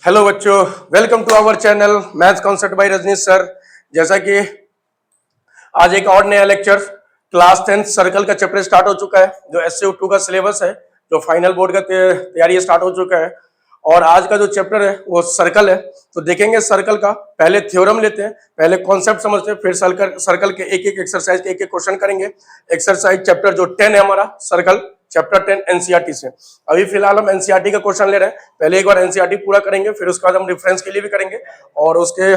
Hello बच्चों, welcome to our channel maths concept by Rajnish sir. जैसा कि आज एक और नया लेक्चर क्लास 10 सर्कल का चैप्टर स्टार्ट हो चुका है, जो SCO2 का सिलेबस है, जो फाइनल बोर्ड का तैयारी स्टार्ट हो चुका है। और आज का जो चैप्टर है वो सर्कल है। तो देखेंगे सर्कल का, पहले थ्योरम लेते हैं, पहले कॉन्सेप्ट समझते हैं, फिर सर्कल के एक एक एक्सरसाइज के एक एक क्वेश्चन करेंगे। एक्सरसाइज चैप्टर जो 10 है हमारा सर्कल चैप्टर 10 एनसीईआरटी से। अभी फिलहाल हम एनसीईआरटी का क्वेश्चन ले रहे हैं, पहले एक बार एनसीईआरटी पूरा करेंगे, फिर उसके बाद हम रेफरेंस के लिए भी करेंगे और उसके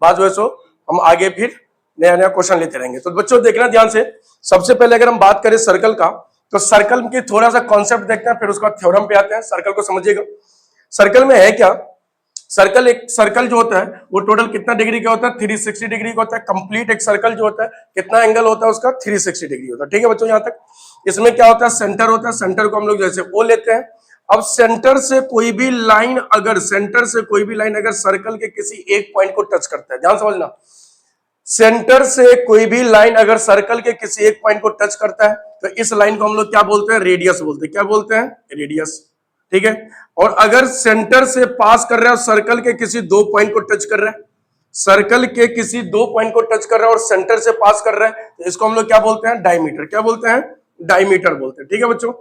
बाद जो है सो हम आगे फिर नया नया क्वेश्चन लेते रहेंगे। तो बच्चों देखना ध्यान से, सबसे पहले अगर हम बात करें सर्कल का, तो सर्कल की थोड़ा सा कॉन्सेप्ट देखते हैं, फिर उसका थ्योरम पे आते हैं। सर्कल को समझिएगा, सर्कल में है क्या। सर्कल जो होता है वो टोटल कितना डिग्री का होता है, 360 डिग्री का होता है। कंप्लीट एक सर्कल जो होता है कितना एंगल होता है उसका, 360 डिग्री होता है। ठीक है बच्चों, यहां तक। इसमें क्या होता है, सेंटर होता है, सेंटर को हम लोग जैसे ओ लेते हैं। अब सेंटर से कोई भी लाइन अगर सर्कल के किसी एक पॉइंट को टच करता है, ध्यान समझना, सेंटर से कोई भी लाइन अगर सर्कल के किसी एक पॉइंट को टच करता है तो इस लाइन को हम लोग क्या बोलते हैं, रेडियस बोलते हैं। क्या बोलते हैं, रेडियस। ठीक है। और अगर सेंटर से पास कर रहा है, सर्कल के किसी दो पॉइंट को टच कर रहा है, सर्कल के किसी दो पॉइंट को टच कर रहा है और सेंटर से पास कर रहा है, तो इसको हम लोग क्या बोलते हैं, डायमीटर। क्या बोलते हैं, डायमीटर बोलते हैं। ठीक है बच्चों,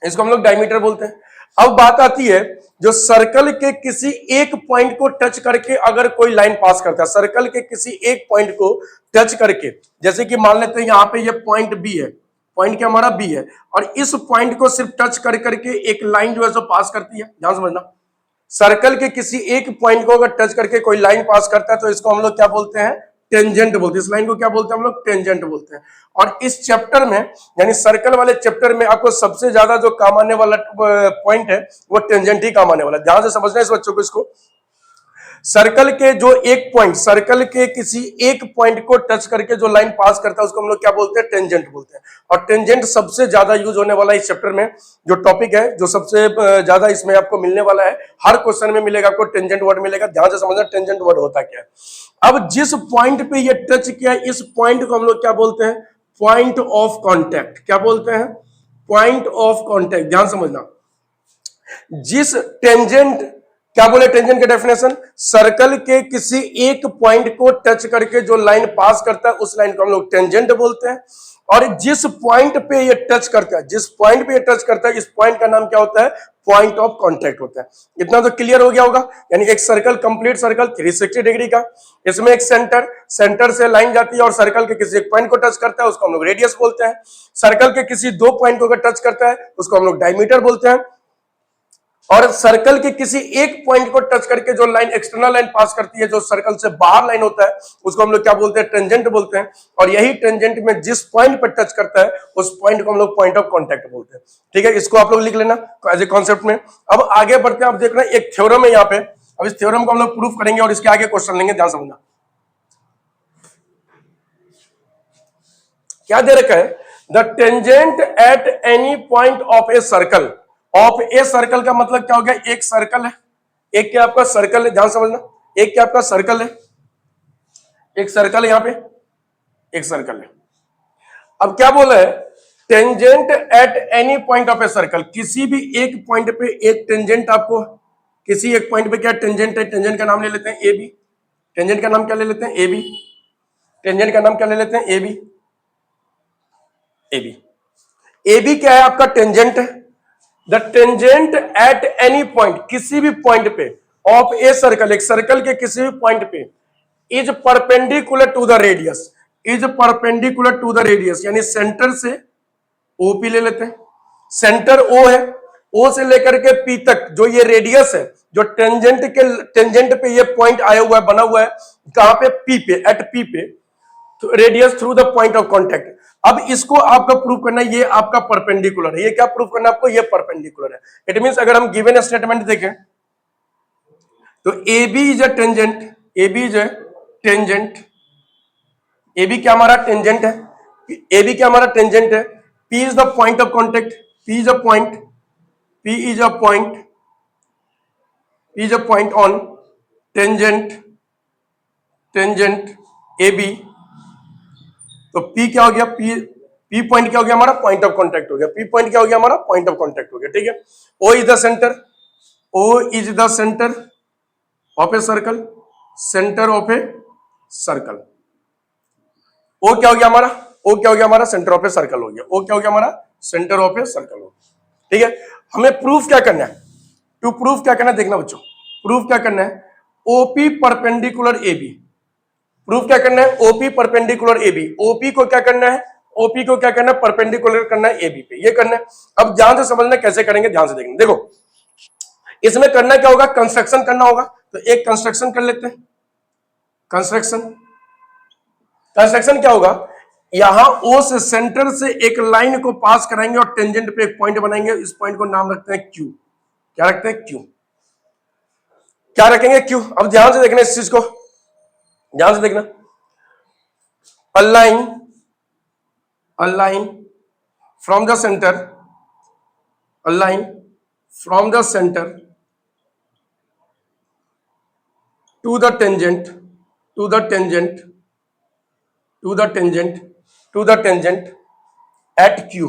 इसको हम लोग डायमीटर बोलते हैं। अब बात आती है, जो सर्कल के किसी एक पॉइंट को टच करके अगर कोई लाइन पास करता है, सर्कल के किसी एक पॉइंट को टच करके, जैसे कि मान लेते हैं यहां पे ये पॉइंट बी है, पॉइंट क्या हमारा बी है, और इस पॉइंट को सिर्फ टच कर करके एक लाइन जो है सो पास करती है। ध्यान समझना, सर्कल के किसी एक पॉइंट को अगर टच करके कोई लाइन पास करता है तो इसको हम लोग क्या बोलते हैं, टेंजेंट बोलते हैं। इस लाइन को क्या बोलते हैं हम लोग, टेंजेंट बोलते हैं। और इस चैप्टर में यानी सर्कल वाले चैप्टर में आपको सबसे ज्यादा जो काम आने वाला पॉइंट है वो टेंजेंट ही काम आने वाला। ध्यान से समझना इस बच्चों को, इसको सर्कल के जो एक पॉइंट, सर्कल के किसी एक पॉइंट को टच करके जो लाइन पास करता है उसको हम लोग क्या बोलते हैं, टेंजेंट बोलते हैं। और टेंजेंट सबसे ज्यादा यूज होने वाला इस चैप्टर में जो टॉपिक है, जो सबसे ज्यादा इसमें आपको मिलने वाला है, हर क्वेश्चन में मिलेगा आपको टेंजेंट वर्ड मिलेगा। ध्यान से समझना टेंजेंट वर्ड होता क्या है। अब जिस पॉइंट पे ये टच किया, इस पॉइंट को हम लोग क्या बोलते हैं, पॉइंट ऑफ कॉन्टैक्ट। क्या बोलते हैं, पॉइंट ऑफ कॉन्टैक्ट। ध्यान समझना, जिस टेंजेंट, क्या बोले टेंजेंट का डेफिनेशन, सर्कल के किसी एक पॉइंट को टच करके जो लाइन पास करता है उस लाइन को हम लोग टेंजेंट बोलते हैं। और जिस पॉइंट पे ये टच करता है, जिस पॉइंट पे ये टच करता है, इस पॉइंट का नाम क्या होता है, पॉइंट ऑफ कांटेक्ट होता है। इतना तो क्लियर हो गया होगा। यानी एक सर्कल, कंप्लीट सर्कल 360 डिग्री का, इसमें एक सेंटर से लाइन जाती है और सर्कल के किसी एक पॉइंट को टच करता है उसको हम लोग रेडियस बोलते हैं। सर्कल के किसी दो पॉइंट को अगर टच करता है उसको हम लोग डायमीटर बोलते हैं। और सर्कल के किसी एक पॉइंट को टच करके जो लाइन एक्सटर्नल लाइन पास करती है, जो सर्कल से बाहर लाइन होता है, उसको हम लोग क्या बोलते हैं, टेंजेंट बोलते हैं। और यही टेंजेंट में जिस पॉइंट पर टच करता है उस पॉइंट को हम लोग पॉइंट ऑफ कांटेक्ट बोलते हैं। ठीक है, इसको आप लोग लिख लेना एज ए कॉन्सेप्ट में। अब आगे बढ़ते हैं, आप देख रहे हैं एक थ्योरम है यहाँ पे। अब इस थ्योरम को हम लोग प्रूफ करेंगे और इसके आगे क्वेश्चन लेंगे। ध्यान समझना, क्या दे रखा है, the tangent at any point of a circle. Of a circle का मतलब क्या हो गया, एक सर्कल है, एक क्या आपका सर्कल है। ध्यान समझना, एक क्या आपका सर्कल है, एक सर्कल है, यहां पे एक सर्कल है। अब क्या बोला है, tangent at any point of a circle, किसी भी एक पॉइंट पे एक टेंजेंट आपको, किसी एक पॉइंट पे क्या टेंजेंट है, टेंजेंट का नाम ले लेते हैं ए बी। टेंजेंट का नाम क्या ले लेते हैं, ए बी। टेंजेंट का नाम क्या ले लेते हैं, A B. A B, A B क्या है आपका, टेंजेंट है। The tangent at any point, किसी भी पॉइंट पे, ऑफ ए सर्कल, एक सर्कल के किसी भी पॉइंट पे, is perpendicular to the radius, is perpendicular to the radius. यानी सेंटर से ओपी ले लेते हैं, सेंटर ओ है, ओ से लेकर के पी तक जो ये रेडियस है, जो टेंजेंट पे ये पॉइंट आया हुआ है, बना हुआ है, कहां पे, पी पे, एट पी पे, radius through the point of contact. अब इसको आपका प्रूव करना है, ये आपका परपेंडिकुलर है। ये क्या प्रूव करना है आपको, ये परपेंडिकुलर है। इट मींस अगर हम गिवन स्टेटमेंट देखें तो A B is a tangent, A B is a tangent, A B क्या हमारा टेंजेंट है, ए बी क्या हमारा टेंजेंट है। P is the point of contact, P is a point, P is a point, P is a point on tangent, tangent A B. तो P क्या हो गया, P पॉइंट क्या हो गया हमारा, पॉइंट ऑफ कांटेक्ट हो गया। P पॉइंट क्या हो गया हमारा, पॉइंट ऑफ कांटेक्ट हो गया। ठीक है, O is the center, O is the center, of a circle, center of a circle. O क्या हो गया हमारा, ओ क्या हो गया हमारा, सेंटर ऑफ ए सर्कल हो गया। ओ क्या हो गया हमारा, सेंटर ऑफ ए सर्कल हो गया। ठीक है, हमें प्रूफ क्या करना है, टू प्रूफ क्या करना है, देखना बच्चों, प्रूफ क्या करना है, OP perpendicular A B. Proof क्या करना है, OP perpendicular A B. OP को क्या करना है, ओपी को क्या करना है, परपेंडिकुलर करना है ए बी पे, ये करना है। अब ध्यान से समझना कैसे करेंगे, ध्यान से देखना। देखो इसमें करना क्या होगा, कंस्ट्रक्शन करना होगा। तो एक कंस्ट्रक्शन कर लेते हैं। कंस्ट्रक्शन, कंस्ट्रक्शन क्या होगा, यहां ओ से सेंटर से एक लाइन को पास कराएंगे और टेंजेंट पे एक पॉइंट बनाएंगे। इस पॉइंट को नाम रखते हैं क्यू। क्या रखते हैं, क्यू। क्या रखेंगे, क्यू। अब ध्यान से देखना इस चीज को, ध्यान से देखना। A line, a line from the centre, a line from the centre to the tangent, to the tangent, to the tangent, to the tangent at Q,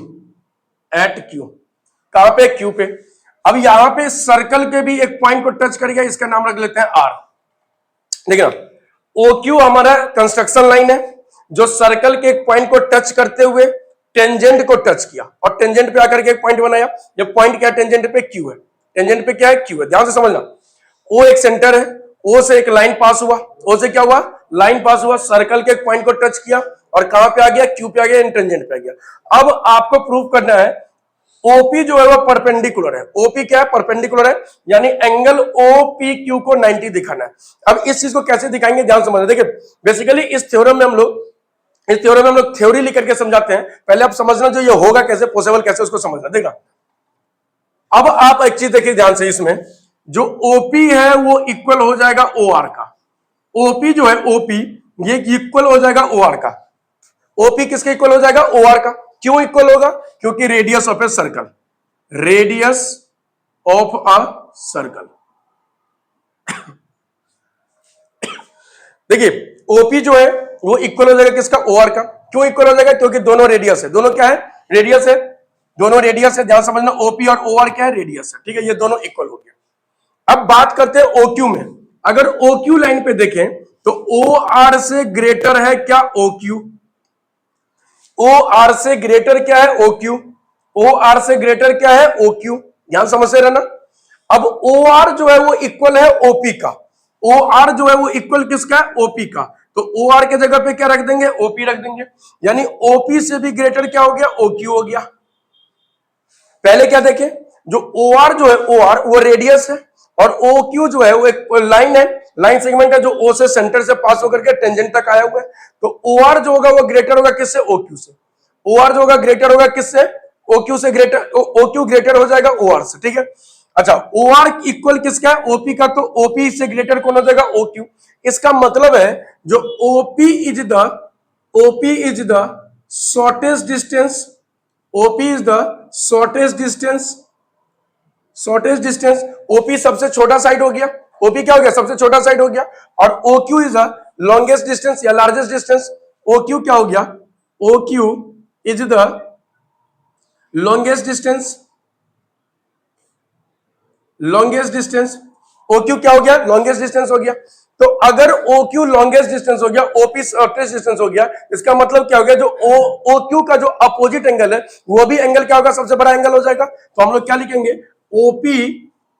at Q. कहां पे, क्यू पे। अब यहां पे सर्कल के भी एक पॉइंट को टच करेगा, इसका नाम रख लेते हैं आर। देखना, ओ क्यू हमारा कंस्ट्रक्शन लाइन है जो सर्कल के एक पॉइंट को टच करते हुए टेंजेंट को टच किया और टेंजेंट पे आकर के एक पॉइंट बनाया। ये पॉइंट क्या है, टेंजेंट पे क्यू है, टेंजेंट पे क्या है, क्यू है। ध्यान से समझना, ओ एक सेंटर है, ओ से एक लाइन पास हुआ, ओ से क्या हुआ, लाइन पास हुआ, सर्कल के एक पॉइंट को टच किया और कहां पे आ गया, क्यू पे आ गया, टेंजेंट पे आ गया। अब आपको प्रूव करना है ओपी जो है वो परपेंडिकुलर है। ओपी क्या है, परपेंडिकुलर है, यानी एंगल ओपी क्यू को 90 दिखाना है। अब इस चीज को कैसे दिखाएंगे, ध्यान समझना। देखिए बेसिकली इस थ्योरम में हम लोग, इस थ्योरम में हम लोग थ्योरी लिख करके समझाते हैं। पहले आप समझना जो ये होगा कैसे, पॉसिबल कैसे, उसको समझना। देखा, अब आप एक चीज देखिए ध्यान से, इसमें जो ओपी है वो इक्वल हो जाएगा ओ आर का। ओपी जो है, ओपी ये इक्वल हो जाएगा ओ आर का। ओपी किसके इक्वल हो जाएगा, ओ आर का। क्यों इक्वल होगा, क्योंकि radius of a circle, radius of a circle. देखिए ओपी जो है वो इक्वल हो जाएगा किसका, ओ आर का। क्यों इक्वल हो जाएगा, क्योंकि दोनों रेडियस है। दोनों क्या है, रेडियस है, दोनों रेडियस है। ध्यान समझना, ओपी और ओ आर क्या है, रेडियस है। ठीक है, ये दोनों इक्वल हो गया। अब बात करते हैं ओक्यू में। अगर ओक्यू लाइन पे देखें तो ओ आर से ग्रेटर है क्या, ओक्यू। ओ आर से ग्रेटर क्या है, ओक्यू। ओ आर से ग्रेटर क्या है, ओक्यू। ध्यान समझते रहना। अब ओ आर जो है वो इक्वल है ओपी का। ओ आर जो है वो इक्वल किसका है, ओपी का। तो ओ आर के जगह पे क्या रख देंगे, ओपी रख देंगे। यानी ओपी से भी ग्रेटर क्या हो गया, ओक्यू हो गया। पहले क्या देखें, जो ओ आर जो है, ओ आर वो रेडियस है और ओ क्यू जो है वो एक लाइन है, लाइन सेगमेंट है जो ओ से सेंटर से पास होकर के टेंजेंट तक आया हुआ है। तो ओ आर जो होगा वो ग्रेटर होगा किससे, ओ क्यू से। ओ आर जो होगा ग्रेटर होगा किससे, ओ क्यू से। ग्रेटर, ओ क्यू ग्रेटर हो जाएगा ओ आर से। ठीक है, अच्छा ओ आर इक्वल किसका है, ओपी का। तो ओपी से ग्रेटर कौन हो जाएगा, ओ क्यू। इसका मतलब है जो OP is the, OP is the shortest distance, OP is the shortest distance, shortest distance. OP सबसे छोटा साइड हो गया, ओपी क्या हो गया, सबसे छोटा साइड हो गया। और O Q is the longest distance या लार्जेस्ट डिस्टेंस। ओ क्यू क्या हो गया, O Q is the longest distance, longest distance. O Q क्या हो गया, लॉन्गेस्ट डिस्टेंस हो गया। तो अगर ओ क्यू लॉन्गेस्ट डिस्टेंस हो गया, ओपी शॉर्टेस्ट डिस्टेंस हो गया, इसका मतलब क्या हो गया, जो ओ क्यू का जो अपोजिट एंगल है वो भी एंगल क्या होगा, सबसे बड़ा एंगल हो जाएगा। तो हम लोग क्या लिखेंगे, ओपी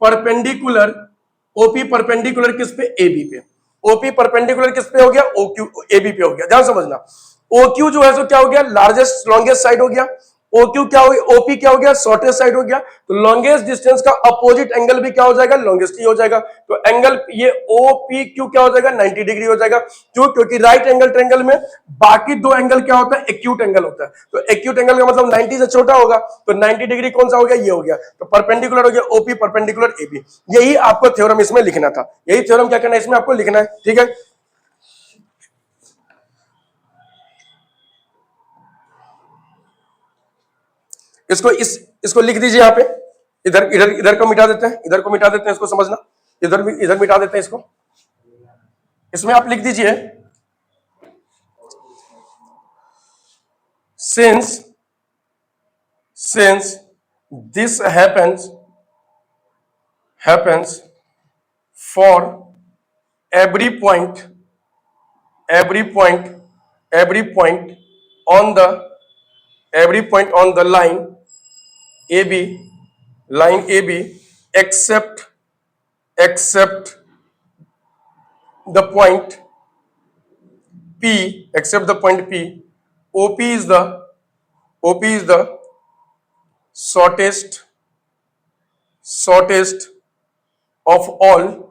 परपेंडिकुलर, ओपी परपेंडिकुलर किस पे, ए बी पे। ओपी परपेंडिकुलर किस पे हो गया, ओ क्यू, ए बी पे हो गया। ध्यान समझना, ओ क्यू जो है सो क्या हो गया, लार्जेस्ट लॉन्गेस्ट साइड हो गया। ओ क्यू क्या हो गया, ओपी क्या हो गया, शॉर्टेस्ट साइड हो गया। तो लॉन्गेस्ट डिस्टेंस का अपोजिट एंगल भी क्या हो जाएगा, लॉन्गेस्ट ही हो जाएगा। तो एंगल ये ओ पी क्यू क्या हो जाएगा, 90 डिग्री हो जाएगा। क्यों, क्योंकि राइट एंगल ट्रायंगल में बाकी दो एंगल क्या होता है, एक्यूट एंगल होता है। तो एक्यूट एंगल का मतलब 90 से छोटा होगा। तो 90 डिग्री कौन सा हो गया, ये हो गया। तो परपेंडिकुलर हो गया ओपी परपेंडिकुलर ए बी। यही आपको थ्योरम इसमें लिखना था, यही थ्योरम क्या करना है, इसमें आपको लिखना है। ठीक है, इसको लिख दीजिए यहाँ पे। इधर इधर इधर को मिटा देते हैं, इधर को मिटा देते हैं, इसको समझना। इधर भी इधर मिटा देते हैं इसको। इसमें आप लिख दीजिए, since since this happens for every point every point every point on the every point on the line AB except the point P, except the point P. OP is the shortest of all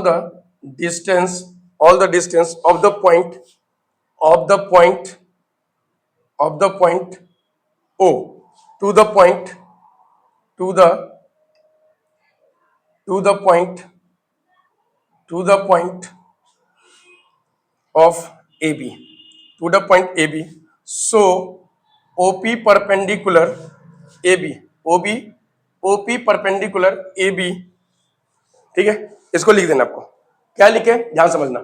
the distance of the point O to the point to the of AB, to the point AB. So OP perpendicular AB, OP perpendicular AB, ठीक है, इसको लिख देना। आपको क्या लिखे, ध्यान समझना।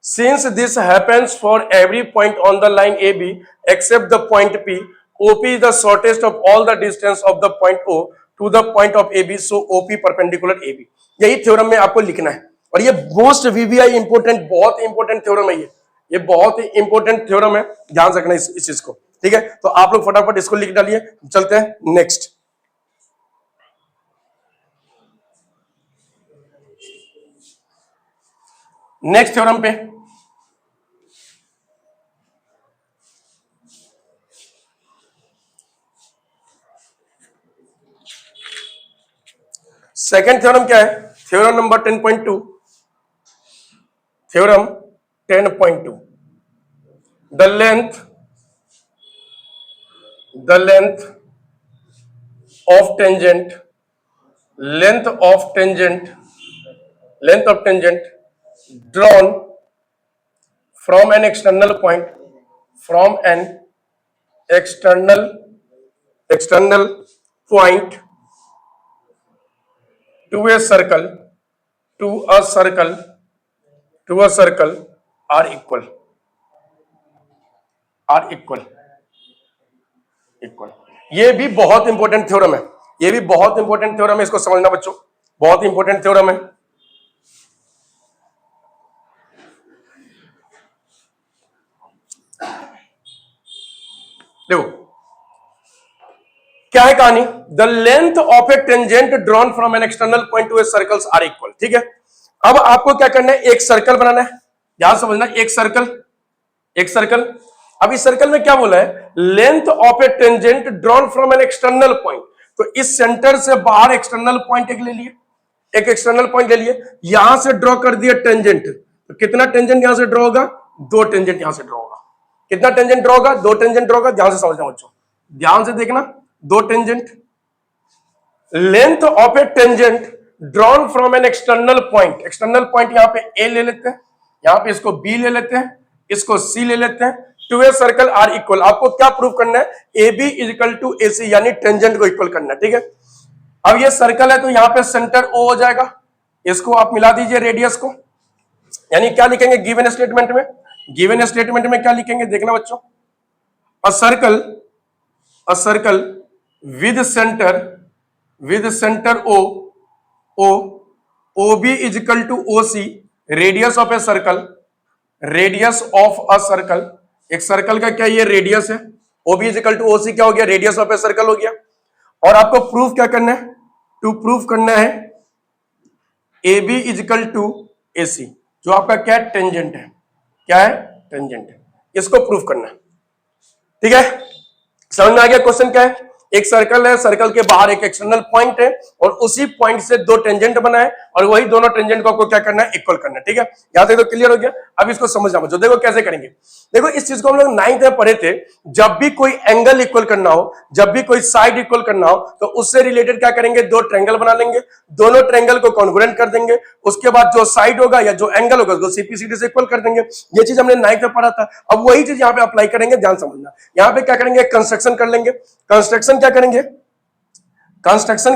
Since this happens for every point on the line AB except the point P, OP is the shortest of all the distance of the point O to the point of AB, so OP perpendicular AB। यही theorem में आपको लिखना है, और ये most VVI important, बहुत important theorem है ये बहुत ही इंपोर्टेंट थ्योरम है, ध्यान रखना इस चीज को, ठीक है। तो आप लोग फटाफट इसको लिख डालिए, चलते हैं नेक्स्ट। नेक्स्ट थ्योरम पे सेकंड थ्योरम क्या है, theorem number 10.2, theorem 10.2। The length of tangent drawn from an external point to a circle are equal। ये भी बहुत इंपॉर्टेंट थ्योरम है, इसको समझना बच्चों, बहुत इंपॉर्टेंट थ्योरम है। देखो क्या है कहानी, the length of a tangent drawn from an external point to a circles are equal, ठीक है। अब आपको क्या करना है, एक सर्कल बनाना है, ध्यान समझना, एक सर्कल। अब इस सर्कल में क्या बोला है, length of a tangent drawn from an external point, तो इस सेंटर से बाहर एक्सटर्नल पॉइंट एक ले लिए, यहां से ड्रॉ कर दिया टेंजेंट, तो कितना टेंजेंट यहां से ड्रॉ होगा, 2 टेंजेंट यहां से ड्रॉ होगा। कितना टेंजेंट ड्रॉ होगा, 2 टेंजेंट ड्रॉ होगा, ध्यान से समझना बच्चों, ध्यान से देखना, 2 tangent. Length of a tangent drawn from an external point, यहां पे ए ले लेते हैं, यहां पे इसको बी ले लेते हैं, इसको सी ले लेते हैं, to a circle are equal. आपको क्या प्रूव करना है, A B is equal to A C, यानी टेंजेंट को इक्वल करना है, ठीक है। अब ये सर्कल है तो यहाँ पे सेंटर ओ हो जाएगा, इसको आप मिला दीजिए रेडियस को, यानी क्या लिखेंगे गिवन स्टेटमेंट में, क्या लिखेंगे देखना बच्चों, a circle with centre O B is equal to O C, radius of a circle, एक सर्कल का क्या ये रेडियस है, OB is equal to OC क्या हो गया, रेडियस ऑफ ए सर्कल हो गया। और आपको प्रूफ क्या करना है, प्रूफ करना है AB is equal to AC, जो आपका क्या है, टेंजेंट है, इसको प्रूफ करना है, ठीक है। समझ में आ गया क्वेश्चन क्या है, एक सर्कल है, सर्कल के बाहर एक एक्सटर्नल पॉइंट है, और उसी पॉइंट से 2 टेंजेंट बनाए, और वही दोनों टेंजेंट को आपको क्या करना है, इक्वल करना है, ठीक है। यहां तक तो क्लियर हो गया। अब इसको समझना बच्चों, देखो कैसे करेंगे। देखो इस चीज को हम लोग 9th में पढ़े थे, जब भी कोई एंगल इक्वल करना हो, जब भी कोई साइड इक्वल करना हो, तो उससे रिलेटेड क्या करेंगे, 2 ट्रायंगल बना लेंगे, दोनों ट्रायंगल को कॉन्ग्रुएंट कर देंगे, उसके बाद जो साइड होगा या जो एंगल होगा उसको CPCD से इक्वल कर देंगे। ये चीज हमने 9th में पढ़ा था। अब वही चीज यहाँ पे अप्लाई करेंगे, ध्यान समझना। यहाँ पे क्या करेंगे, कंस्ट्रक्शन कर लेंगे। कंस्ट्रक्शन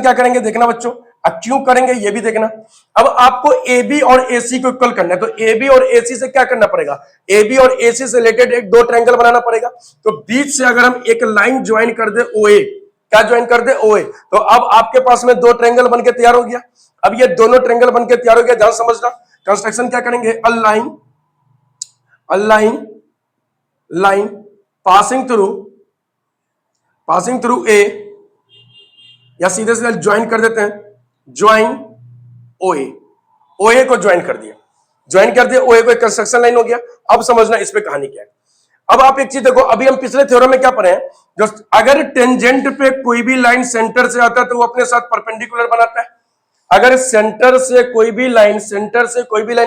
क्या करेंगे देखना बच्चों, अब क्यों करेंगे ये भी देखना। अब आपको AB और AC को इक्वल करना है, तो AB और AC से क्या करना पड़ेगा, AB और AC से रिलेटेड एक 2 ट्रायंगल बनाना पड़ेगा। तो बीच से अगर हम एक लाइन ज्वाइन कर दे OA, क्या ज्वाइन कर दे, OA। तो अब आपके पास में दो ट्रायंगल बनके तैयार हो गया। अब ये दोनों ट्रायंगल बनके तैयार हो गया, ध्यान समझना। कंस्ट्रक्शन क्या करेंगे, a line passing through a, या सीधे सीधे ज्वाइन कर देते हैं, ज्वाइन OA। OA को ज्वाइन कर दिया, OA को, एक कंस्ट्रक्शन लाइन हो गया। अब समझना इस पे कहानी क्या है। अब आप एक चीज देखो, अभी हम पिछले थ्योरम में क्या पढ़े हैं, जो अगर टेंजेंट पे कोई भी लाइन सेंटर से आता है तो वो अपने साथ परपेंडिकुलर बनाता है। अगर सेंटर से कोई भी लाइन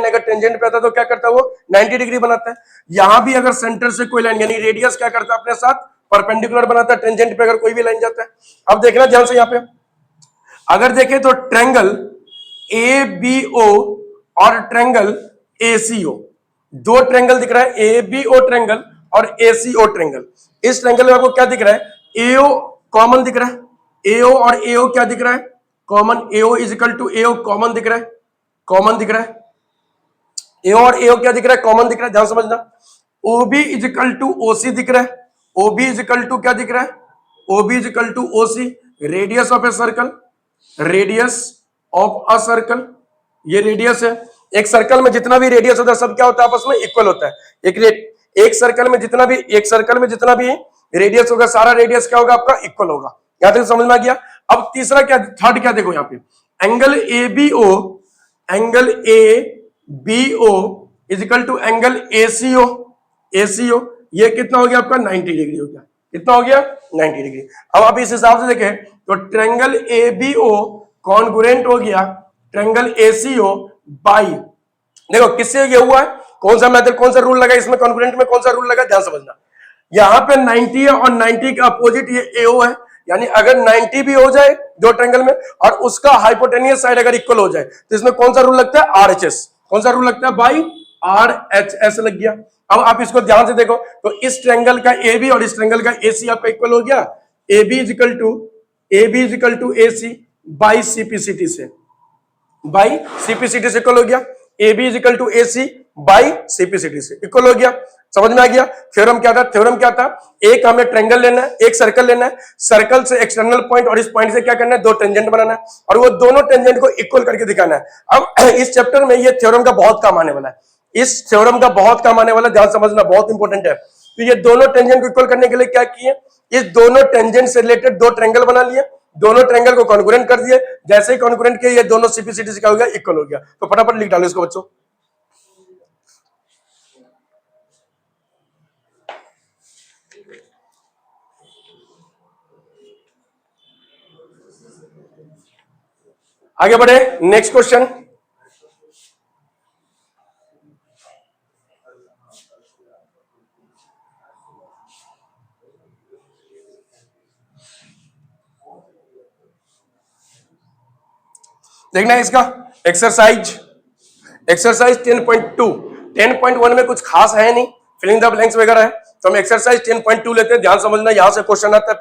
अगर टेंजेंट पे आता है तो क्या करता है, वो 90 डिग्री बनाता है। यहां भी अगर सेंटर से कोई लाइन यानी रेडियस क्या करता है, अपने साथ परपेंडिकुलर बनाता है टेंजेंट पे अगर कोई भी लाइन जाता है। अब देखना ध्यान से, यहां पे अगर देखें तो ट्रायंगल ABO और ट्रायंगल ACO, दो ट्रायंगल दिख रहा है, ABO ट्रायंगल और ACO ट्रायंगल। इस ट्रायंगल में आपको क्या दिख रहा है, AO कॉमन दिख रहा है, AO और AO क्या दिख रहा है, common. AO is equal to AO common दिख रहा है, AO और AO क्या दिख रहा है, कॉमन दिख रहा है, ध्यान समझना। OB is equal to OC दिख रहा है, OB इज इक्वल टू क्या दिख रहा है, OB is equal to OC, radius of a circle, ये रेडियस है। एक सर्कल में जितना भी रेडियस होता है सब क्या होता है, आपस में इक्वल होता है। एक सर्कल में जितना भी रेडियस होगा, सारा रेडियस क्या होगा, आपका इक्वल होगा। यहां तक समझ में आ गया। अब तीसरा क्या, थर्ड क्या देखो, यहाँ पे angle ABO is equal to angle ACO, ये कितना हो गया आपका, 90 डिग्री हो गया। कितना हो गया, 90 डिग्री। अब आप इस हिसाब से देखें तो ट्रायंगल ABO कॉन्ग्रुएंट हो गया ट्रायंगल ACO बाई, देखो किससे ये हुआ है, कौन सा मेथड, कौन सा रूल लगा इसमें, कॉन्ग्रुएंट में कौन सा रूल लगा, ध्यान समझना। यहां पे 90 है और 90 का अपोजिट ये AO है, यानी अगर 90 भी हो जाए दो ट्रायंगल में और उसका हाइपोटेनियस साइड अगर इक्वल हो जाए तो इसमें कौन सा रूल लगता है, RHS। कौन सा रूल लगता है भाई, RHS लग गया। अब आप इसको ध्यान से देखो तो इस ट्रायंगल का AB और इस ट्रायंगल का AC आपका इक्वल हो गया, AB is equal to AC by CPCT से, इक्वल हो गया। AB is equal to AC by CPCT से इक्वल हो गया। समझ में आ गया। थ्योरम क्या था, एक हमें ट्रायंगल लेना है, एक सर्कल लेना है, सर्कल से एक्सटर्नल पॉइंट और इस पॉइंट से क्या करना है, दो टेंजेंट बनाना है और वो दोनों टेंजेंट को इक्वल करके दिखाना है। अब इस चैप्टर में ये थ्योरम का बहुत काम आने वाला है, ध्यान समझना, बहुत इंपॉर्टेंट है। तो ये दोनों टेंजेंट को इक्वल करने के लिए क्या किए, इस दोनों टेंजेंट से रिलेटेड दो ट्रायंगल बना लिए, दोनों ट्रायंगल को कॉन्ग्रुएंट कर दिए, जैसे ही कॉन्ग्रुएंट किए ये दोनों CPCT से क्या हो गया, इक्वल हो गया। तो फटाफट लिख डालो इसको बच्चों। आगे बढ़े, नेक्स्ट क्वेश्चन। देखना है इसका एक्सरसाइज 10.2। 10.1 में कुछ खास है नहीं, फिलिंग द ब्लैंक्स वगैरह है, तो हम एक्सरसाइज 10.2 लेते हैं। ध्यान समझना, यहां से क्वेश्चन आता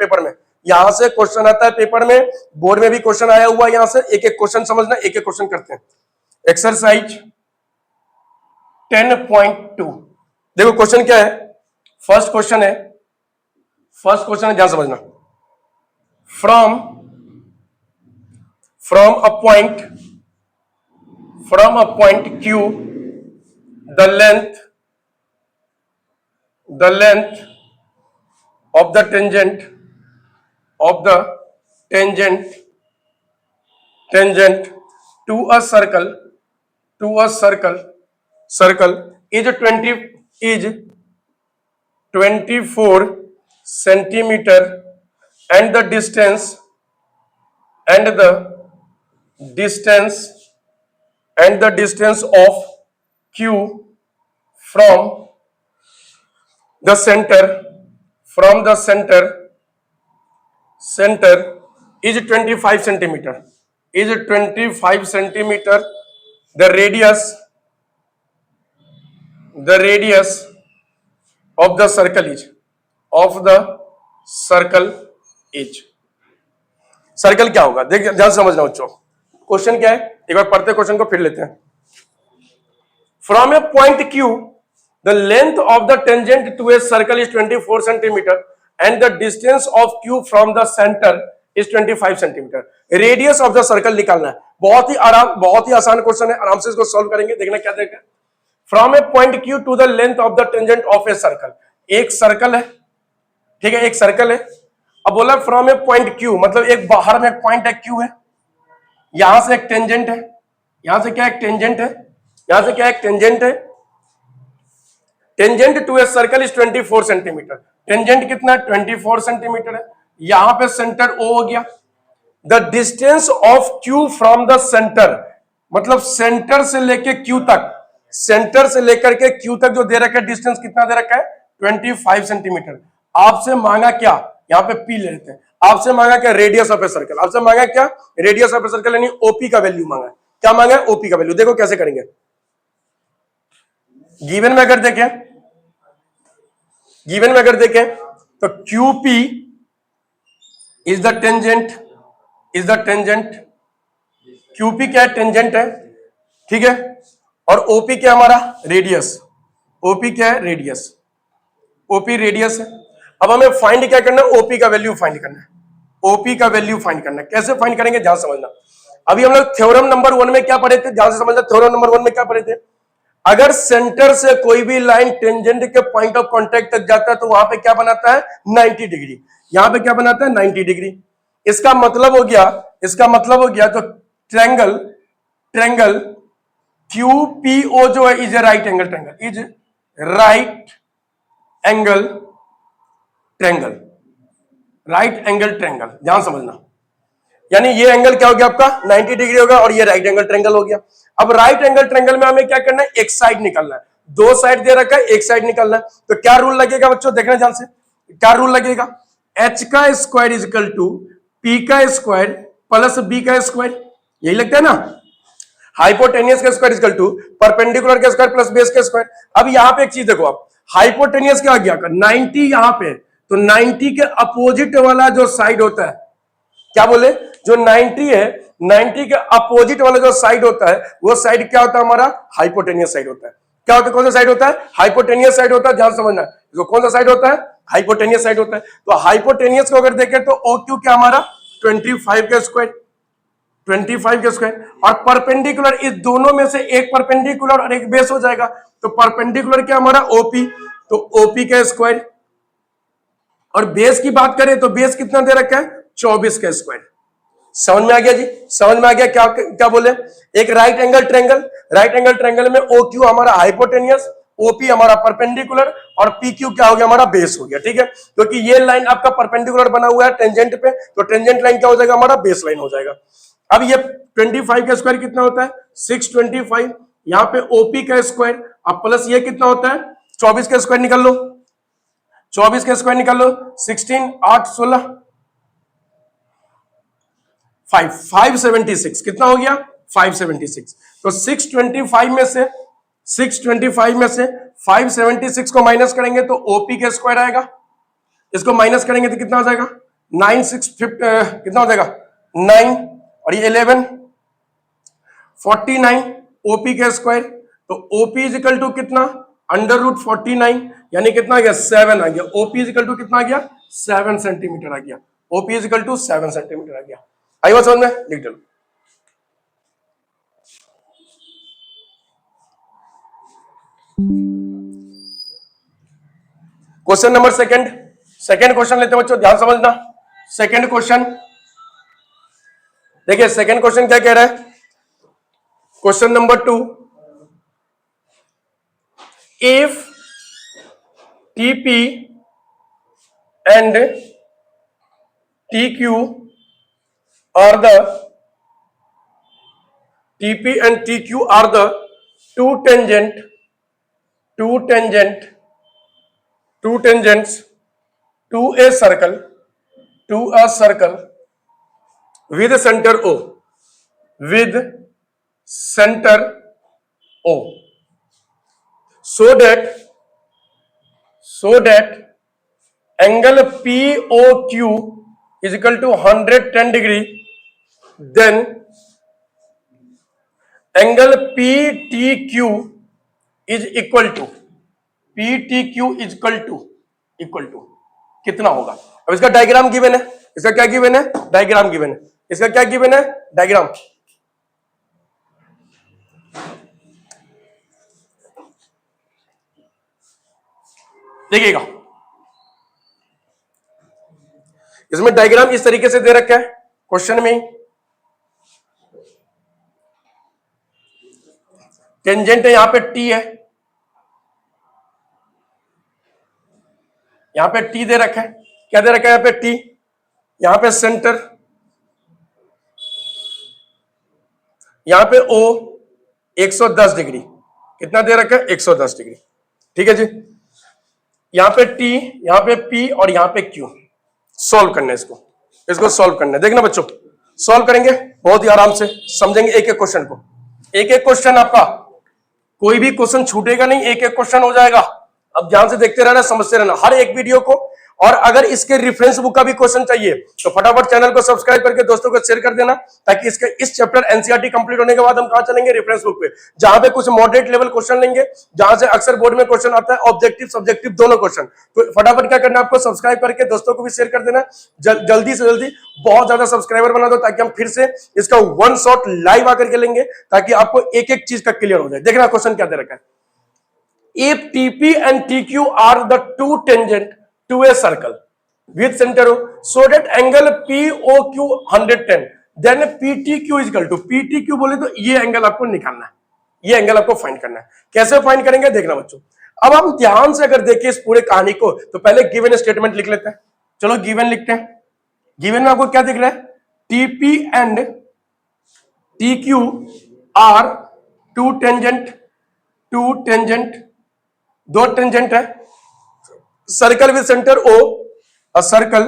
है पेपर में, बोर्ड में भी क्वेश्चन आया हुआ, यहां से एक एक क्वेश्चन समझना, एक एक क्वेश्चन करते हैं। एक्सरसाइज 10.2 देखो क्वेश्चन क्या है, फर्स्ट क्वेश्चन है, ध्यान समझना। from a point Q, the length of the tangent to a circle is 24 centimeter, and the distance of Q from the center is 25 centimeter. The radius of the circle is circle क्या होगा, देख ध्यान समझना बच्चों। Question क्या है, एक बार पढ़ते क्वेश्चन को फिर लेते हैं। From a point Q, the length of the tangent to a circle is 24 centimetre and the distance of Q from the centre is 25 centimetre. Radius of the circle निकालना है। बहुत ही आसान क्वेश्चन है, आराम से इसको सॉल्व करेंगे। देखना क्या देखें। From a point Q to the length of the tangent of a circle. एक सर्कल है, ठीक है, एक सर्कल है। अब बोला फ्रॉम ए पॉइंट क्यू, मतलब एक बाहर में एक पॉइंट है क्यू है, यहां से एक टेंजेंट है, यहां से क्या एक टेंजेंट है, यहां से क्या एक टेंजेंट है। Tangent to a circle is 24 centimetre. Tangent कितना है? 24 सेंटीमीटर है। यहां पे सेंटर ओ हो गया। The distance of Q from the centre, मतलब सेंटर से लेके क्यू तक, सेंटर से लेकर के क्यू तक जो दे रखा है डिस्टेंस कितना दे रखा है? 25 सेंटीमीटर। आपसे मांगा क्या, यहां पे पी ले लेते हैं, आपसे मांगा क्या? Radius of a circle. आपसे मांगा क्या? रेडियस ऑफ ए सर्कल, यानी ओपी का वैल्यू मांगा। क्या मांगा है? ओपी का वैल्यू। देखो कैसे करेंगे। गिवन में अगर देखें, गिवन में अगर देखें तो QP is the tangent, is the tangent. QP क्या है? टेंजेंट है, ठीक है। और OP क्या हमारा? रेडियस। OP क्या है? रेडियस। OP रेडियस है। अब हमें फाइंड क्या करना है? OP का वैल्यू फाइंड करना है। OP का वैल्यू फाइंड करना है। कैसे फाइंड करेंगे, ध्यान समझना। अभी हम लोग थ्योरम नंबर 1 में क्या पढ़े थे? ध्यान से समझना। थ्योरम नंबर 1 में क्या पढ़े थे? अगर सेंटर से कोई भी लाइन टेंजेंट के पॉइंट ऑफ कांटेक्ट तक जाता है तो वहां पे क्या बनाता है? 90 डिग्री। यहां पे क्या बनाता है? 90 डिग्री। इसका मतलब हो गया, इसका मतलब हो गया तो ट्रायंगल, ट्रायंगल QPO जो है is a right angle triangle, is right angle triangle, right angle triangle. ध्यान समझना, यानी ये एंगल क्या हो गया आपका? 90 डिग्री होगा, और ये राइट एंगल ट्रायंगल हो गया। अब राइट एंगल ट्रायंगल में हमें क्या करना है? एक साइड निकालना है। दो साइड दे रखा है, एक साइड निकालना है। तो क्या रूल लगेगा बच्चों? देखना ध्यान से। क्या रूल लगेगा? H का square is equal to P का स्क्वायर प्लस B का स्क्वायर, यही लगता है ना। हाइपोटेनियस का square is equal to perpendicular का स्क्वायर प्लस बेस का स्क्वायर। अब यहां पे एक चीज देखो आप, हाइपोटेनियस क्या आ गया? 90 यहां पे, तो 90 के अपोजिट वाला जो साइड होता है, क्या बोले? जो 90 है, 90 के अपोजिट वाला जो साइड होता है, वो साइड क्या होता है? हमारा हाइपोटेनियस साइड होता है। क्या होता है? कौन सा साइड होता है? हाइपोटेनियस साइड होता है। ध्यान समझना, जो कौन सा साइड होता है? हाइपोटेनियस साइड होता है। तो हाइपोटेनियस को अगर देखें तो OQ क्या हमारा? 25 का स्क्वायर, 25 का स्क्वायर। और परपेंडिकुलर, इस दोनों में से एक परपेंडिकुलर और एक बेस हो जाएगा, तो परपेंडिकुलर क्या हमारा? OP, तो OP का स्क्वायर। और बेस की बात करें तो बेस कितना दे रखा है? 24 का स्क्वायर। समझ में आ गया जी? समझ में आ गया? क्या क्या बोले? एक right angle triangle, right angle triangle में OQ हमारा हाइपोटेनियस, OP हमारा परपेंडिकुलर, और PQ क्या हो गया? हमारा बेस हो गया, ठीक है। क्योंकि ये लाइन आपका परपेंडिकुलर बना हुआ है टेंजेंट पे, तो टेंजेंट लाइन क्या हो जाएगा? हमारा बेस लाइन हो जाएगा। अब ये 25 का स्क्वायर कितना होता है? 625। यहां पे OP का स्क्वायर, अब प्लस ये कितना होता है? 24 का स्क्वायर निकाल लो, 24 का स्क्वायर निकाल लो। 16 8 16 576 कितना हो गया? 576। तो 625 में से, 625 में से 576 को माइनस करेंगे तो OP का स्क्वायर आएगा। इसको माइनस करेंगे तो कितना हो जाएगा? 9 6 कितना हो जाएगा? 9, और ये 11 49 OP का स्क्वायर। तो OP इज इक्वल टू कितना? अंडर रूट 49, यानी कितना आ गया? 7 आ गया। OP इज इक्वल टू कितना आ गया? 7 सेंटीमीटर आ गया। OP is equal to 7 centimeter आ गया। आई बात समझ में? लिख दो। Question number second, second question लेते हैं बच्चों, ध्यान समझना। सेकंड क्वेश्चन देखिए, सेकंड क्वेश्चन क्या कह रहा है? Question number 2, if TP and TQ are the TP and TQ are the two tangents to a circle with center O, with center O, so that angle POQ is equal to 110 degree, then angle PTQ is equal to कितना होगा? अब इसका diagram given है, इसका क्या given है, diagram given है। इसका क्या गिवन है, डायग्राम। देखिएगा इसमें डायग्राम इस तरीके से दे रखा है क्वेश्चन में ही। टेंजेंट है, यहां पे टी है, यहां पे टी दे रखा है। क्या दे रखा है, यहां पे टी, यहां पे सेंटर, यहां पे ओ 110 डिग्री। कितना दे रखा है, 110 डिग्री। ठीक है जी। यहां पे टी, यहां पे पी और यहां पे क्यू। सॉल्व करना है इसको सॉल्व करना है। देखना बच्चों, सॉल्व करेंगे बहुत ही आराम से, समझेंगे एक एक क्वेश्चन को। एक एक क्वेश्चन आपका, कोई भी क्वेश्चन छूटेगा नहीं, एक एक क्वेश्चन हो जाएगा। अब ध्यान से देखते रहना, समझते रहना हर एक वीडियो को। और अगर इसके रेफरेंस बुक का भी क्वेश्चन चाहिए तो फटाफट चैनल को सब्सक्राइब करके दोस्तों को शेयर कर देना, ताकि इसके इस चैप्टर एनसीईआरटी कंप्लीट होने के बाद हम कहां चलेंगे, रेफरेंस बुक पे, जहां पे कुछ मॉडरेट लेवल क्वेश्चन लेंगे, जहां से अक्सर बोर्ड में क्वेश्चन आता है, ऑब्जेक्टिव सब्जेक्टिव दोनों क्वेश्चन। तो फटाफट क्या करना है आपको, सब्सक्राइब करके दोस्तों को भी शेयर कर देना। जल्दी से जल्दी बहुत ज्यादा सब्सक्राइबर बना दो, ताकि हम फिर से इसका वन शॉट लाइव आकर के लेंगे, ताकि आपको एक एक चीज का क्लियर हो जाए। देखना क्वेश्चन क्या दे रखा है। If TP and TQ are the two tangent to a circle with center O, so that angle POQ 110, then PTQ is equal to, PTQ बोले तो ये एंगल आपको निकालना है, ये एंगल आपको फाइंड करना है। कैसे फाइंड करेंगे देखना बच्चों। अब हम ध्यान से अगर देखें इस पूरे कहानी को, तो पहले गिवन स्टेटमेंट लिख लेते हैं। चलो गिवन लिखते हैं। गिवन में आपको क्या दिख रहा है, TP and TQ are two tangent, दो टेंजेंट है, circle with centre O, a circle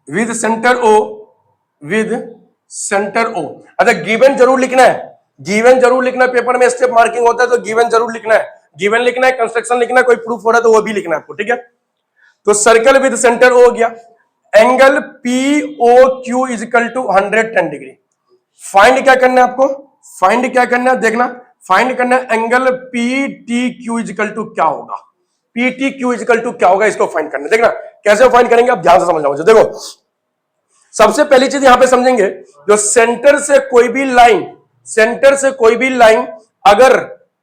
with centre O, with centre O. अच्छा गिवन जरूर लिखना है, गिवन जरूर लिखना है। पेपर में स्टेप मार्किंग होता है तो गिवन जरूर लिखना है, गिवन लिखना है, कंस्ट्रक्शन लिखना है, कोई प्रूफ हो रहा है तो वो भी लिखना है आपको। ठीक है, तो सर्कल विद सेंटर ओ हो गया, angle POQ is equal to 110 degree. Find क्या करना है आपको, फाइंड क्या करना है, देखना फाइंड करना है एंगल PTQ इजिकल टू क्या होगा, PTQ इजिकल टू क्या होगा, इसको फाइंड करना है। देखना कैसे फाइंड करेंगे, आप ध्यान से समझना मुझे। देखो सबसे पहली चीज यहां पे समझेंगे, जो सेंटर से कोई भी लाइन, सेंटर से कोई भी लाइन अगर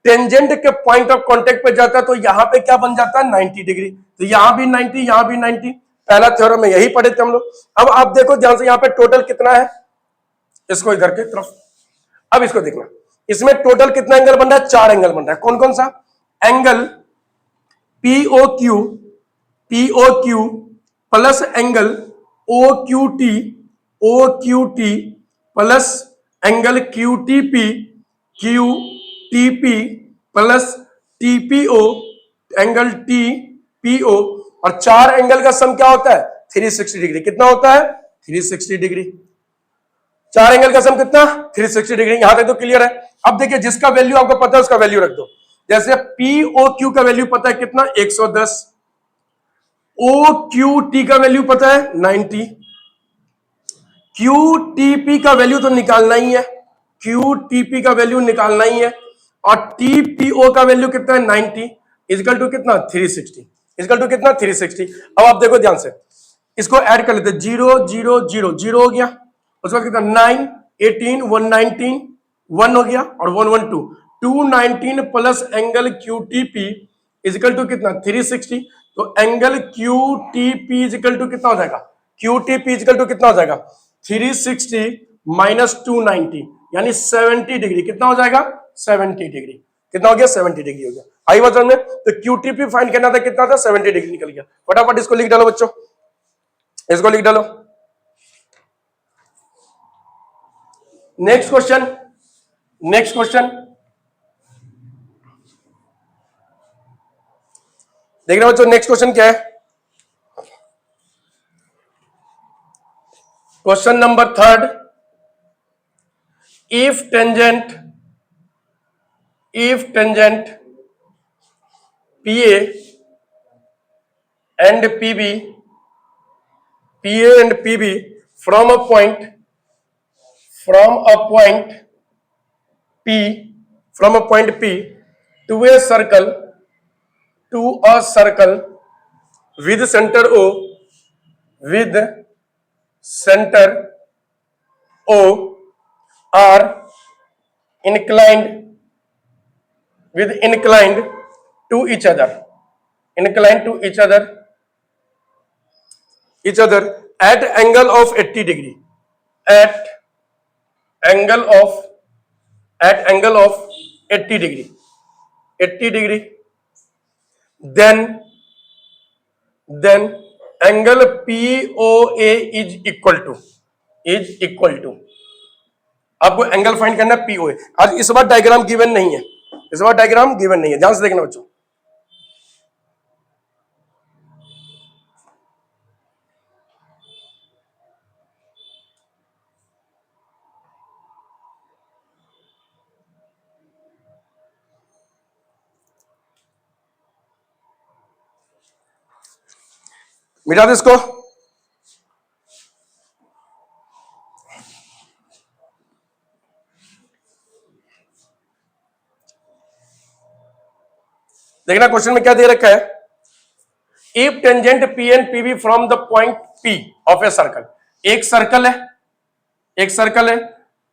टेंजेंट के पॉइंट ऑफ कांटेक्ट पे जाता है तो यहां पे क्या बन जाता है, 90 डिग्री। तो यहां भी 90, यहां भी 90। पहला थ्योरम में यही पढ़े थे हम लोग। अब आप देखो ध्यान से, यहां पे टोटल कितना है, इसको इधर के तरफ, अब इसको देखना, इसमें टोटल कितना एंगल बन रहा है, 4 एंगल बन रहा है। कौन कौन सा, angle POQ plus angle OQT plus angle QTP plus TPO, angle TPO, और 4 एंगल का सम क्या होता है, 360 डिग्री। कितना होता है, 360 डिग्री। 4 एंगल का सम कितना, 360 डिग्री। यहां तक तो क्लियर है। अब देखिए जिसका वैल्यू आपको पता है उसका वैल्यू रख दो। जैसे POQ का वैल्यू पता है कितना, 110, OQT का वैल्यू पता है 90, QTP का वैल्यू तो निकालना ही है, QTP का वैल्यू निकालना ही है, और TPO का वैल्यू कितना है, 90 इजकल टू कितना, 360, इजकल टू कितना, 360। अब आप देखो ध्यान से, इसको ऐड कर लेते हैं, 0 0 0 0 हो गया, उसके बाद कितना 9 18 119 1 हो गया, और 112 219 plus angle QTP is equal to कितना, 360। तो एंगल QTP इजिकल टू कितना हो जाएगा, QTP इजिकल टू कितना हो जाएगा, 360 माइनस 290 यानी 70 डिग्री। कितना हो जाएगा, 70 डिग्री। कितना हो गया, 70 डिग्री हो गया। आई बात समझ में। तो QTP फाइंड करना था, कितना था, 70 डिग्री निकल गया। फटाफट इसको लिख डालो बच्चों, इसको लिख डालो। नेक्स्ट क्वेश्चन, नेक्स्ट क्वेश्चन देखना बच्चों। नेक्स्ट क्वेश्चन क्या है, question number 3। If tangent PA and PB from a point P to a circle with center O with center O are inclined to each other, at angle of 80 degree, at angle of 80 degree, then angle POA is equal to आपको angle find करना है POA। आज इस बार diagram given नहीं है, ध्यान से देखना बच्चों। मिटा दे इसको। देखना क्वेश्चन में क्या दे रखा है, if tangent P and PB from the point P of a circle. एक सर्कल है,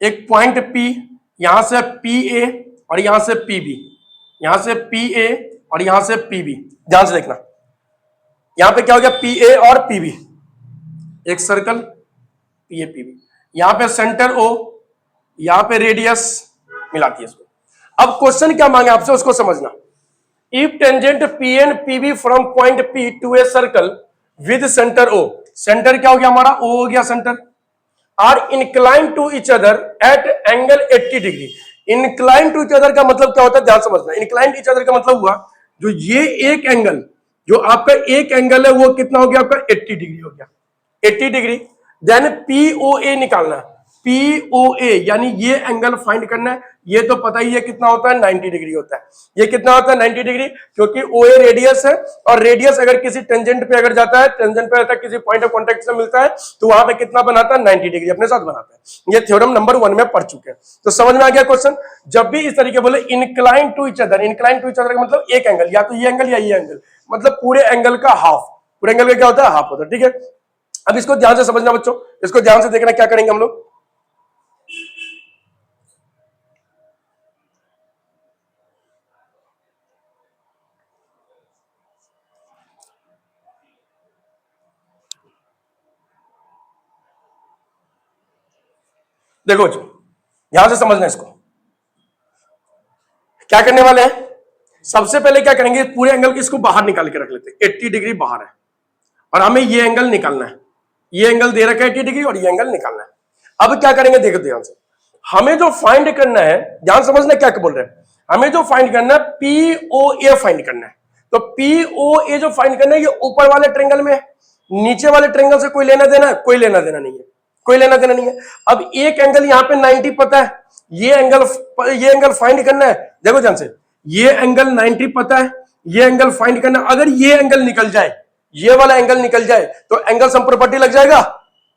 एक पॉइंट पी, यहां से पी ए और यहां से पीबी, और यहां से पीबी। ध्यान से देखना, यहां पे क्या हो गया, पी ए और पीबी, एक सर्कल पी ए पीबी, यहां पे सेंटर ओ, यहां पे रेडियस मिलाती है इसको। अब क्वेश्चन क्या मांगे आपसे उसको समझना। If tangent PN PB from point P to a circle with center O, centre क्या हो गया हमारा, O हो गया centre, are inclined to each other at angle 80 degree. inclined to each other का मतलब क्या होता है, ध्यान समझना। inclined to each other का मतलब हुआ जो ये एक एंगल, जो आपका एक एंगल है वो कितना हो गया आपका 80 डिग्री हो गया, 80 डिग्री। देन POA निकालना है, POA यानी ये एंगल फाइंड करना है। ये तो पता ही है कितना होता है, 90 डिग्री होता है। ये कितना होता है, 90 डिग्री, क्योंकि OA रेडियस है, और रेडियस अगर किसी टेंजेंट पे अगर जाता है, टेंजेंट पे रहता है, किसी पॉइंट ऑफ कांटेक्ट से मिलता है, तो वहां पे कितना बनाता है, 90 डिग्री अपने साथ बनाता है। ये थ्योरम नंबर 1 में पढ़ चुके हैं, तो समझ में आ गया क्वेश्चन। जब भी इस तरीके बोले इनक्लाइन टू ईच अदर, का मतलब एक एंगल, या तो ये एंगल या ये एंगल, मतलब पूरे एंगल का हाफ, पूरे एंगल का क्या होता है, हाफ होता है। ठीक है, अब इसको ध्यान से समझना बच्चों, इसको ध्यान से देखना, क्या करेंगे हम लोग। देखो बच्चों, यहां से समझना इसको, क्या करने वाले हैं। सबसे पहले क्या करेंगे, पूरे एंगल की इसको बाहर निकाल के रख लेते हैं, 80 डिग्री बाहर है, और हमें ये एंगल निकालना है। ये एंगल दे रखा है 80 डिग्री, और ये एंगल निकालना है। अब क्या करेंगे, देखो ध्यान से, हमें जो फाइंड करना है, ध्यान समझना क्या बोल रहे हैं, हमें जो फाइंड करना है POA फाइंड करना है। तो POA जो फाइंड करना है, ये ऊपर वाले ट्रायंगल में है, नीचे वाले ट्रायंगल से कोई लेना देना है, कोई लेना देना नहीं है, कोई लेना देना नहीं है। अब एक एंगल यहां पे 90 पता है, ये एंगल फाइंड करना है। देखो ध्यान से, ये एंगल 90 पता है, ये एंगल फाइंड करना है। अगर ये एंगल निकल जाए, ये वाला एंगल निकल जाए, तो एंगल सम प्रॉपर्टी लग जाएगा,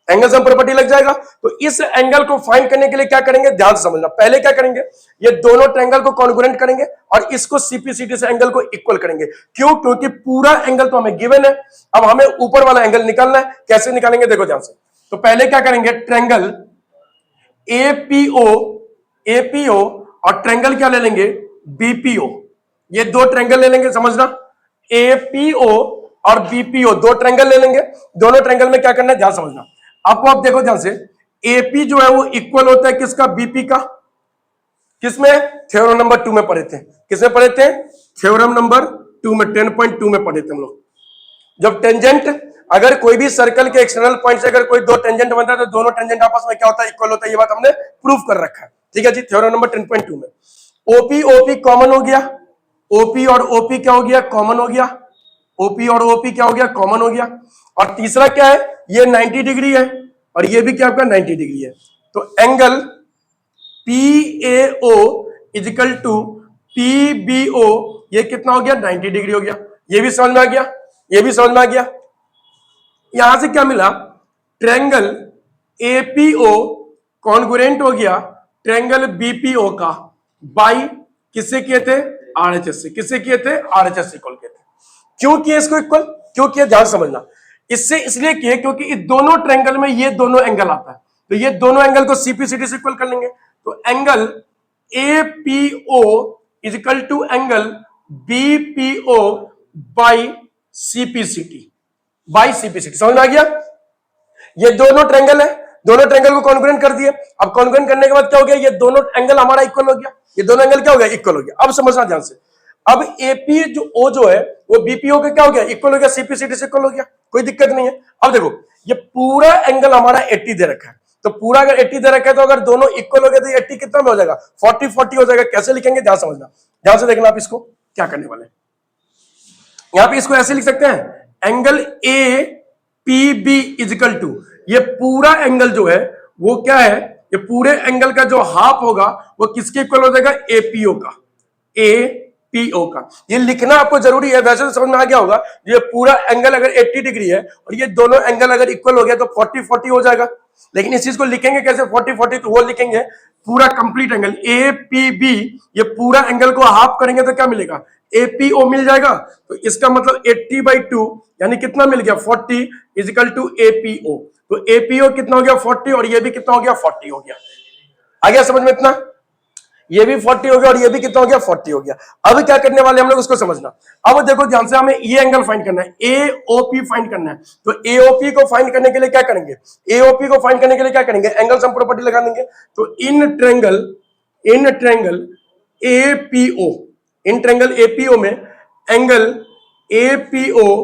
एंगल सम प्रॉपर्टी लग जाएगा। तो इस एंगल को फाइंड करने के लिए क्या करेंगे, ध्यान से समझना। पहले क्या करेंगे, ये दोनों ट्रायंगल को कॉन्ग्रुएंट करेंगे, और इसको CPCD से एंगल को इक्वल करेंगे। क्यों, क्योंकि पूरा एंगल तो हमें गिवन है, अब हमें ऊपर वाला एंगल निकालना है। कैसे निकालेंगे, देखो ध्यान से। तो पहले क्या करेंगे, ट्रायंगल APO और ट्रायंगल क्या ले लेंगे, BPO। ये दो ट्रायंगल ले लेंगे, समझना, APO और BPO दो ट्रायंगल ले लेंगे। दोनों ट्रायंगल में क्या करना है, ध्यान समझना। आपको आप देखो ध्यान से, AP जो है वो इक्वल होता है किसका, BP का। किसमें, थ्योरम नंबर 2 में पढ़े थे। किसमें पढ़े थे, थ्योरम नंबर 2 में, 10.2 में पढ़े थे हम लोग। जब टेंजेंट, अगर कोई भी सर्कल के एक्सटर्नल पॉइंट से अगर कोई दो टेंजेंट बनता है, तो दोनों टेंजेंट आपस में क्या होता है, इक्वल होता है। ये बात हमने प्रूव कर रखा है। ठीक है जी, थ्योरम नंबर 10.2 में। OP कॉमन हो गया, OP और OP क्या हो गया, कॉमन हो गया। OP और OP क्या हो गया, कॉमन हो गया। और तीसरा क्या है, ये 90 डिग्री है, और ये भी क्या आपका 90 डिग्री है। तो angle PAO is equal to PBO, ये कितना हो गया, 90 डिग्री हो गया। ये भी समझ में आ गया, ये भी समझ में आ गया। यहां से क्या मिला, ट्रायंगल APO कॉन्ग्रुएंट हो गया ट्रायंगल BPO का, बाई किससे किए थे, RHS से। किससे किए थे, RHS इक्वल किए थे। क्यों किए इसको इक्वल, क्यों किए, ध्यान समझना। इससे इसलिए किए क्योंकि इस दोनों ट्रायंगल में ये दोनों एंगल आता है, तो ये दोनों एंगल को सीपीसीटी से इक्वल कर लेंगे। तो angle APO is equal to angle BPO by CPCT, by CPCT. समझ में आ गया? ये दोनों ट्रायंगल है, दोनों ट्रायंगल को कॉन्ग्रुएंट कर दिए। अब कॉन्ग्रुएंट करने के बाद क्या हो गया, ये दोनों एंगल हमारा इक्वल हो गया, ये दोनों एंगल क्या हो गया, इक्वल हो गया। अब समझना ध्यान से, अब एपी जो ओ जो है वो बीपीओ का क्या हो गया, इक्वल हो गया, सीपीसीटी से इक्वल हो गया, कोई दिक्कत नहीं है। अब देखो ये पूरा एंगल हमारा 80 दे रखा है, तो पूरा अगर 80 दे रखा है तो अगर दोनों इक्वल हो गए तो 80 कितना में हो जाएगा, 40-40 हो जाएगा। कैसे लिखेंगे ध्यान समझना, ध्यान से देखना आप इसको क्या करने वाले। यहां पे इसको ऐसे लिख सकते हैं, angle A P B is equal to, ये पूरा एंगल जो है वो क्या है, ये पूरे एंगल का जो हाफ होगा वो किसके इक्वल हो जाएगा, एपीओ का, एपीओ का। ये लिखना आपको जरूरी है, वैसे तो समझ में आ गया होगा। ये पूरा एंगल अगर 80 डिग्री है और ये दोनों एंगल अगर इक्वल हो गया तो 40-40 हो जाएगा। लेकिन इस चीज को लिखेंगे कैसे 40-40, तो वो लिखेंगे पूरा कंप्लीट एंगल एपीबी, ये पूरा एंगल को हाफ करेंगे तो क्या मिलेगा, एपीओ मिल जाएगा। तो इसका मतलब 80/2 यानी कितना मिल गया, 40 इजिकल टू एपीओ। तो एपीओ कितना हो गया, 40, और ये भी कितना हो गया, 40 हो गया। आ गया समझ में इतना, ये भी 40 हो गया और ये भी कितना हो गया, 40 हो गया। अब क्या करने वाले हम लोग उसको समझना। अब देखो ध्यान से, हमें ये एंगल फाइंड करना है, एओपी फाइंड करना है। तो एओपी को फाइंड करने के लिए क्या करेंगे, एओपी को फाइंड करने के लिए क्या करेंगे, एंगल सम प्रॉपर्टी लगा देंगे। तो in triangle APO, in triangle APO में angle APO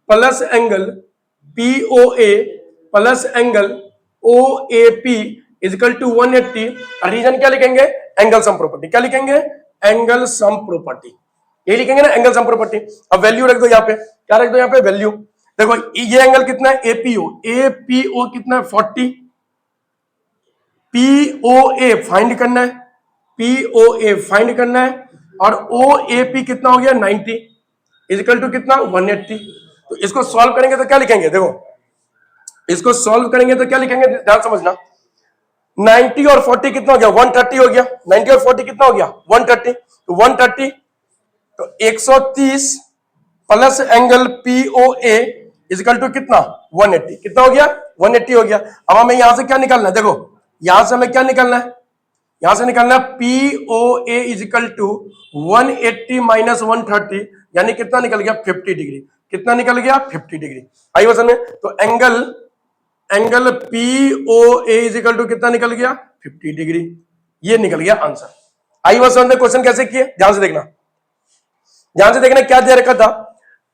plus angle POA plus angle OAP is equal to 180। Reason क्या लिखेंगे, एंगल सम प्रॉपर्टी। क्या लिखेंगे, एंगल सम प्रॉपर्टी, ये लिखेंगे ना, एंगल सम प्रॉपर्टी। अब वैल्यू रख दो यहाँ पे, क्या रख दो यहाँ पे, वैल्यू। देखो ये एंगल कितना है, एपीओ, एपीओ कितना है, 40, पीओए फाइंड करना है, पीओए फाइंड करना है, और ओएपी कितना हो गया, 90 इजिकल टू कितना, 180। तो इसको सॉल्व करेंगे तो क्या लिखेंगे, देखो इसको सॉल्व करेंगे तो क्या लिखेंगे, ध्यान समझना। 90 और 40 कितना हो गया, 130 हो गया। 90 और 40 कितना हो गया, 130। तो 130 तो 130 plus angle POA is equal to कितना, 180। कितना हो गया, 180 हो गया। अब हमें यहां से क्या निकालना है, देखो यहां से हमें क्या निकालना है, यहां से निकालना है पीओए इजिकल टू 180 माइनस 130, यानी कितना निकल गया, 50 डिग्री। कितना निकल गया, 50 डिग्री। आई वजन में, तो एंगल पीओए इजिकल टू कितना निकल गया, 50 डिग्री। ये निकल गया आंसर। आई वॉज ने क्वेश्चन कैसे किए, ध्यान से देखना, ध्यान से देखना। क्या दे रखा था,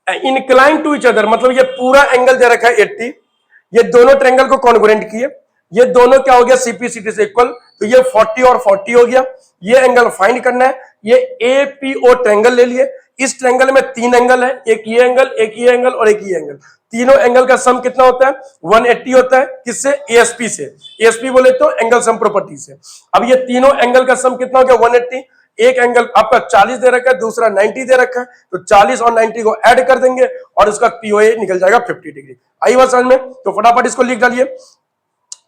इनक्लाइन टू इच अदर, मतलब ये पूरा एंगल दे रखा है 80, ये दोनों ट्रायंगल को कॉन्ग्रुएंट किए, ये दोनों क्या हो गया, सीपीसीटी से इक्वल। तो ये 40 और 40 हो गया। ये एंगल फाइंड करना है, ये एपीओ ट्रायंगल ले लिए। इस ट्रायंगल में 3 एंगल है, एक ये एंगल, एक ये एंगल और एक ये एंगल। तीनों एंगल का सम कितना होता है, 180 होता है। किससे, एएसपी से। एएसपी बोले तो एंगल सम प्रॉपर्टी से। अब ये तीनों एंगल का सम कितना हो गया, 180। एक एंगल आपका 40 दे रखा है, दूसरा 90 दे रखा है, तो 40 और 90 को ऐड कर देंगे और उसका पीओए निकल जाएगा 50 डिग्री। आई बात समझ में? तो फटाफट इसको लिख डालिए।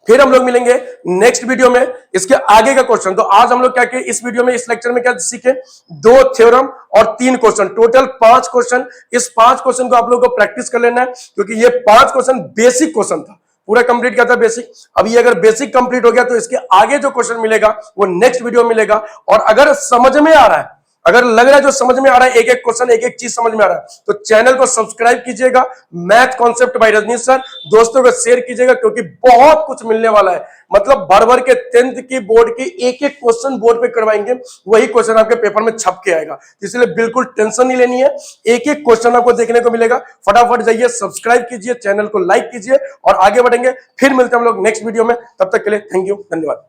फिर हम लोग मिलेंगे नेक्स्ट वीडियो में इसके आगे का क्वेश्चन। तो आज हम लोग क्या किए इस वीडियो में, इस लेक्चर में क्या सीखे, 2 थ्योरम और 3 क्वेश्चन, टोटल 5 क्वेश्चन। इस 5 क्वेश्चन को आप लोगों को प्रैक्टिस कर लेना है, क्योंकि ये 5 क्वेश्चन बेसिक क्वेश्चन था, पूरा कंप्लीट किया था बेसिक। अब ये अगर बेसिक कंप्लीट हो गया तो इसके आगे जो क्वेश्चन मिलेगा वो नेक्स्ट वीडियो मिलेगा। और अगर समझ में आ रहा है, अगर लग रहा है जो समझ में आ रहा है, एक एक क्वेश्चन, एक एक चीज समझ में आ रहा है, तो चैनल को सब्सक्राइब कीजिएगा, math concept by Rajnish sir. दोस्तों को शेयर कीजिएगा, क्योंकि बहुत कुछ मिलने वाला है। मतलब भर भर के 10th की बोर्ड की एक एक क्वेश्चन बोर्ड पे करवाएंगे, वही क्वेश्चन आपके पेपर में छप के आएगा। इसलिए बिल्कुल टेंशन नहीं लेनी है, एक एक क्वेश्चन आपको देखने को मिलेगा। फटाफट जाइए, सब्सक्राइब कीजिए, चैनल को लाइक कीजिए और आगे बढ़ेंगे। फिर मिलते हैं हम लोग नेक्स्ट वीडियो में, तब तक के लिए थैंक यू, धन्यवाद।